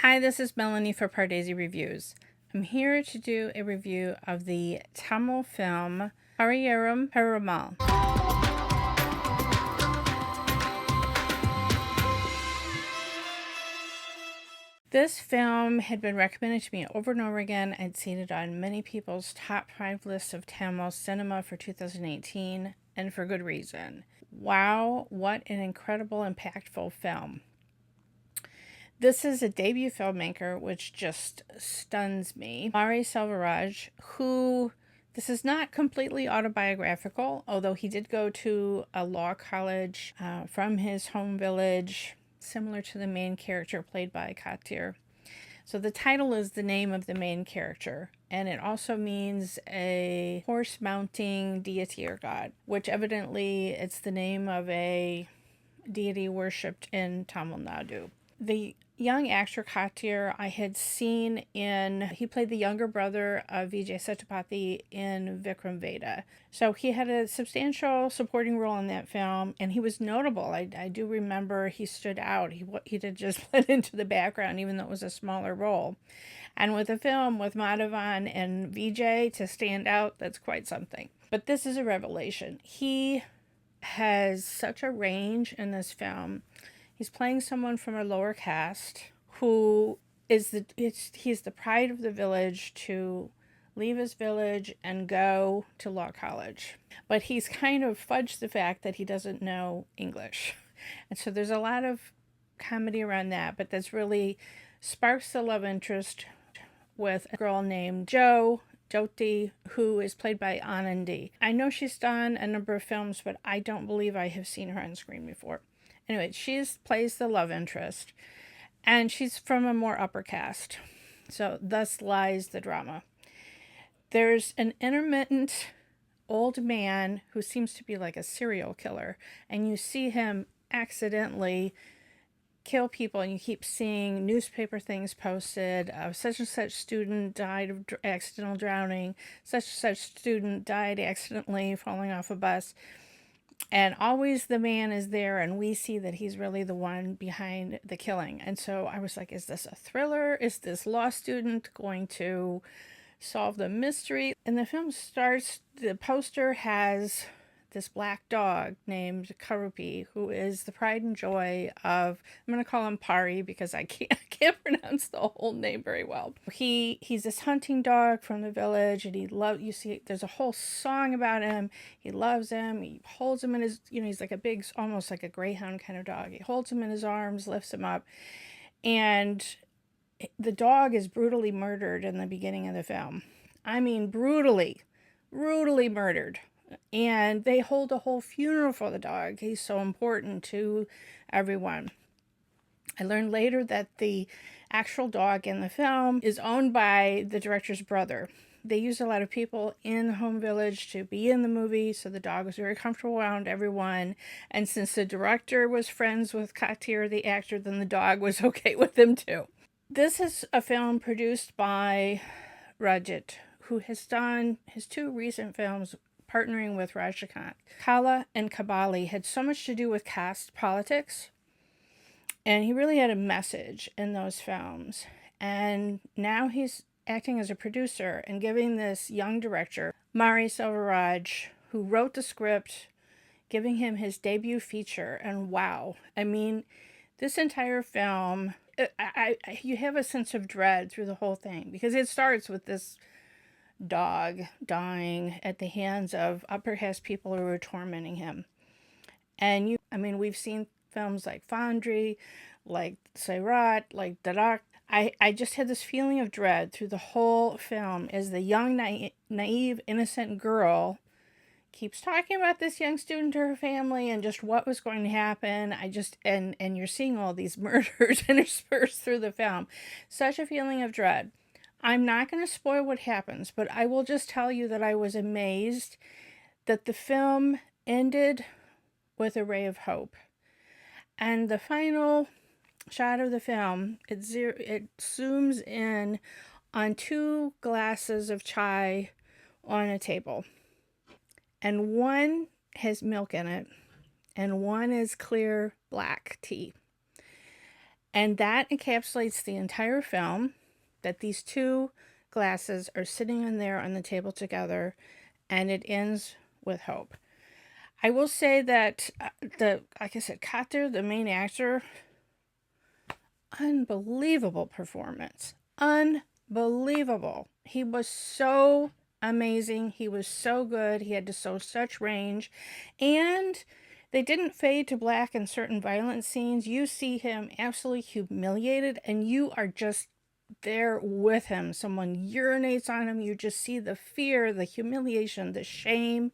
Hi, this is Melanie for Pardesi Reviews. I'm here to do a review of the Tamil film Pariyerum Perumal. This film had been recommended to me over and over again. I'd seen it on many people's top 5 lists of Tamil cinema for 2018, and for good reason. Wow, what an incredible, impactful film. This is a debut filmmaker, which just stuns me. Mari Selvaraj, who, this is not completely autobiographical, although he did go to a law college from his home village, similar to the main character played by Kathir. So the title is the name of the main character, and it also means a horse mounting deity or god, which evidently it's the name of a deity worshipped in Tamil Nadu. The young actor Kathir I had seen he played the younger brother of Vijay Sethupathi in Vikram Veda. So he had a substantial supporting role in that film, and he was notable. I do remember he stood out. He did just blend into the background, even though it was a smaller role. And with a film with Madhavan and Vijay to stand out, that's quite something. But this is a revelation. He has such a range in this film. He's playing someone from a lower caste who is he's the pride of the village to leave his village and go to law college. But he's kind of fudged the fact that he doesn't know English. And so there's a lot of comedy around that, but that's really sparks the love interest with a girl named Jyoti, who is played by Anandhi. I know she's done a number of films, but I don't believe I have seen her on screen before. Anyway, she plays the love interest, and she's from a more upper caste, so thus lies the drama. There's an intermittent old man who seems to be like a serial killer, and you see him accidentally kill people, and you keep seeing newspaper things posted of such and such student died of accidental drowning, such and such student died accidentally falling off a bus. And always the man is there, and we see that he's really the one behind the killing. And so I was like, is this a thriller? Is this law student going to solve the mystery? And the film starts, the poster has this black dog named Karupi, who is the pride and joy of, I'm going to call him Pari because I can't pronounce the whole name very well. He's this hunting dog from the village, and you see there's a whole song about him. He loves him. He holds him in his, he's like a big, almost like a greyhound kind of dog. He holds him in his arms, lifts him up, and the dog is brutally murdered in the beginning of the film. I mean, brutally murdered. And they hold a whole funeral for the dog. He's so important to everyone. I learned later that the actual dog in the film is owned by the director's brother. They used a lot of people in the home village to be in the movie, so the dog was very comfortable around everyone. And since the director was friends with Kathir, the actor, then the dog was okay with him too. This is a film produced by Ranjith, who has done his 2 recent films partnering with Rajakant. Kala and Kabali had so much to do with caste politics, and he really had a message in those films. And now he's acting as a producer and giving this young director, Mari Selvaraj, who wrote the script, giving him his debut feature. And wow, I mean, this entire film, you have a sense of dread through the whole thing, because it starts with this dog dying at the hands of upper caste people who are tormenting him. And we've seen films like Fandri, like Sairat, like Darak. I just had this feeling of dread through the whole film as the young, naive, innocent girl keeps talking about this young student to her family and just what was going to happen. And you're seeing all these murders interspersed through the film. Such a feeling of dread. I'm not going to spoil what happens, but I will just tell you that I was amazed that the film ended with a ray of hope. And the final shot of the film, it zooms in on 2 glasses of chai on a table. And one has milk in it, and one is clear black tea. And that encapsulates the entire film, that these two glasses are sitting in there on the table together, and it ends with hope. I will say that like I said, Kathir, the main actor, unbelievable performance. Unbelievable. He was so amazing. He was so good. He had such range. And they didn't fade to black in certain violent scenes. You see him absolutely humiliated, and you are just there with him. Someone urinates on him. You just see the fear, the humiliation, the shame.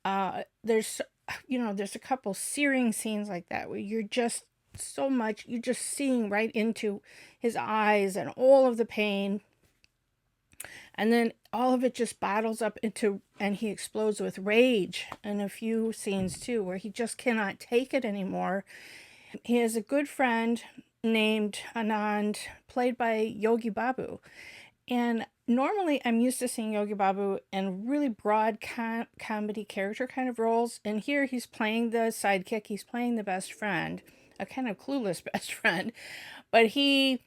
There's, there's a couple searing scenes like that where you're just you're just seeing right into his eyes and all of the pain. And then all of it just bottles up into, and he explodes with rage in a few scenes too, where he just cannot take it anymore. He has a good friend named Anand, played by Yogi Babu. And normally I'm used to seeing Yogi Babu in really broad comedy character kind of roles. And here he's playing the sidekick, he's playing the best friend, a kind of clueless best friend. But it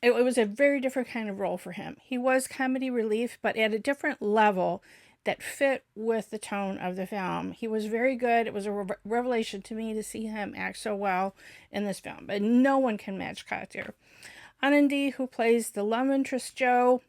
was a very different kind of role for him. He was comedy relief, but at a different level that fit with the tone of the film. He was very good. It was a revelation to me to see him act so well in this film. But no one can match Kathir. Anandhi, who plays the love interest Jo,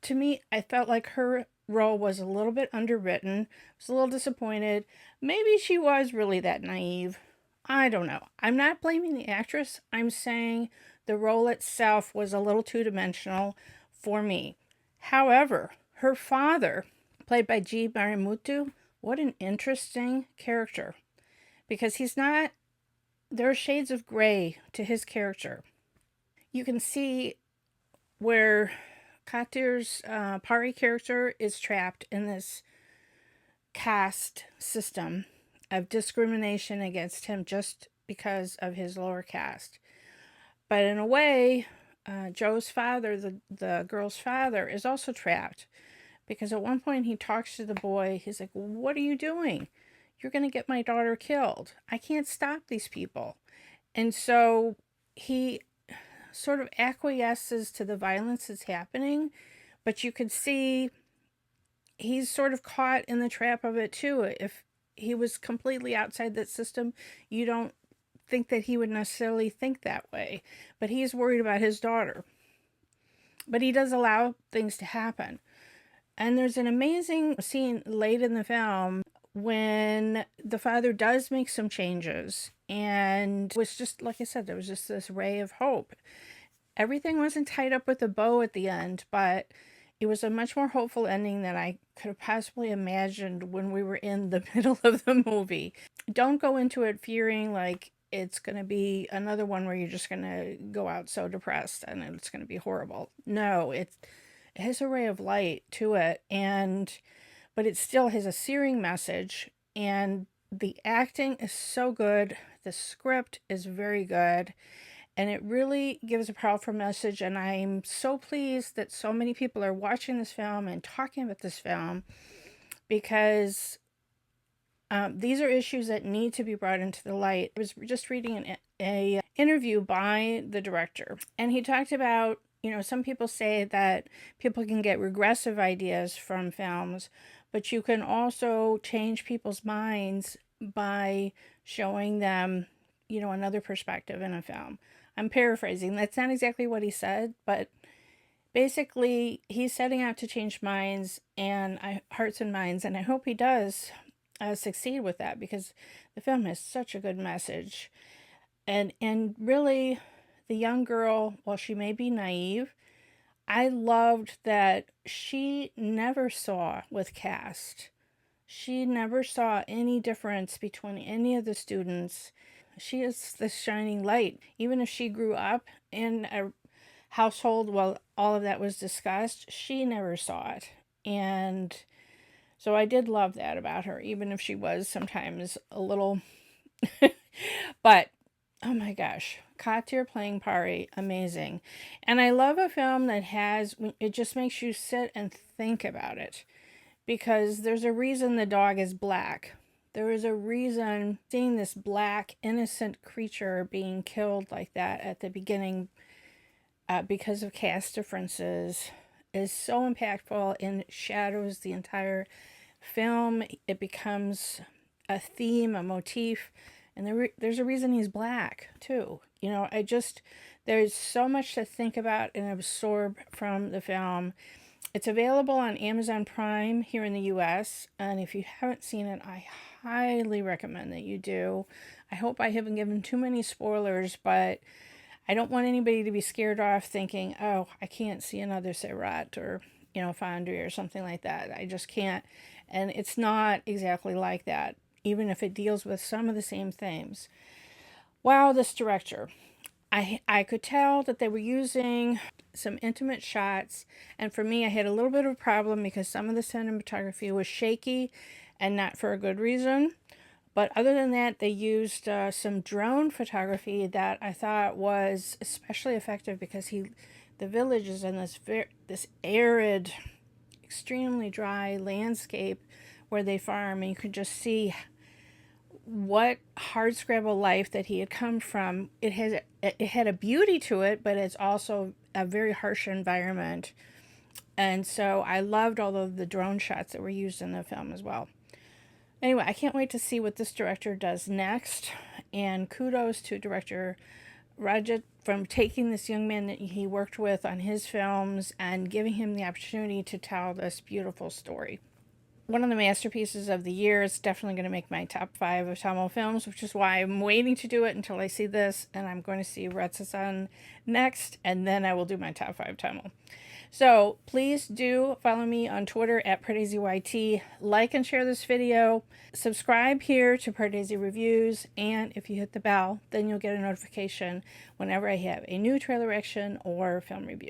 to me, I felt like her role was a little bit underwritten. I was a little disappointed. Maybe she was really that naive. I don't know. I'm not blaming the actress. I'm saying the role itself was a little two-dimensional for me. However, her father, played by G. Marimutu, what an interesting character. Because there are shades of gray to his character. You can see where Kathir's Pari character is trapped in this caste system of discrimination against him just because of his lower caste. But in a way, Joe's father, the girl's father, is also trapped because at one point he talks to the boy. He's like, "What are you doing? You're going to get my daughter killed. I can't stop these people." And so he sort of acquiesces to the violence that's happening, but you could see he's sort of caught in the trap of it too. If he was completely outside that system, you don't think that he would necessarily think that way. But he's worried about his daughter. But he does allow things to happen. And there's an amazing scene late in the film when the father does make some changes. And it was just, like I said, there was just this ray of hope. Everything wasn't tied up with a bow at the end, but it was a much more hopeful ending than I could have possibly imagined when we were in the middle of the movie. Don't go into it fearing like it's going to be another one where you're just going to go out so depressed and it's going to be horrible. No, it has a ray of light to it, but it still has a searing message, and the acting is so good. The script is very good, and it really gives a powerful message, and I'm so pleased that so many people are watching this film and talking about this film, because these are issues that need to be brought into the light. I was just reading a interview by the director, and he talked about, some people say that people can get regressive ideas from films, but you can also change people's minds by showing them, another perspective in a film. I'm paraphrasing. That's not exactly what he said, but basically he's setting out to change minds and hearts and minds, and I hope he does succeed with that, because the film has such a good message. And really, the young girl, while she may be naive, I loved that she never saw with caste. She never saw any difference between any of the students. She is the shining light. Even if she grew up in a household while all of that was discussed, she never saw it. And so I did love that about her, even if she was sometimes a little... But, oh my gosh, Kathir playing Pari, amazing. And I love a film that it just makes you sit and think about it. Because there's a reason the dog is black. There is a reason seeing this black, innocent creature being killed like that at the beginning because of caste differences is so impactful and shadows the entire film. It becomes a theme, a motif, and there's a reason he's black too. You know, there's so much to think about and absorb from the film. It's available on Amazon Prime here in the US, and if you haven't seen it, I highly recommend that you do. I hope I haven't given too many spoilers, but I don't want anybody to be scared off thinking, oh, I can't see another Seurat or, Foundry or something like that. I just can't. And it's not exactly like that, even if it deals with some of the same themes. Wow, this director. I could tell that they were using some intimate shots, and for me, I had a little bit of a problem because some of the cinematography was shaky and not for a good reason. But other than that, they used some drone photography that I thought was especially effective because the village is in this arid, extremely dry landscape where they farm, and you could just see what hardscrabble life that he had come from. It had a beauty to it, but it's also a very harsh environment. And so I loved all of the drone shots that were used in the film as well. Anyway, I can't wait to see what this director does next. And kudos to director Ranjith from taking this young man that he worked with on his films and giving him the opportunity to tell this beautiful story. One of the masterpieces of the year is definitely going to make my top 5 of Tamil films, which is why I'm waiting to do it until I see this, and I'm going to see Ratsasan next, and then I will do my top 5 Tamil. So please do follow me on Twitter at PardeziYT. Like and share this video. Subscribe here to Pardesi Reviews, and if you hit the bell, then you'll get a notification whenever I have a new trailer reaction or film review.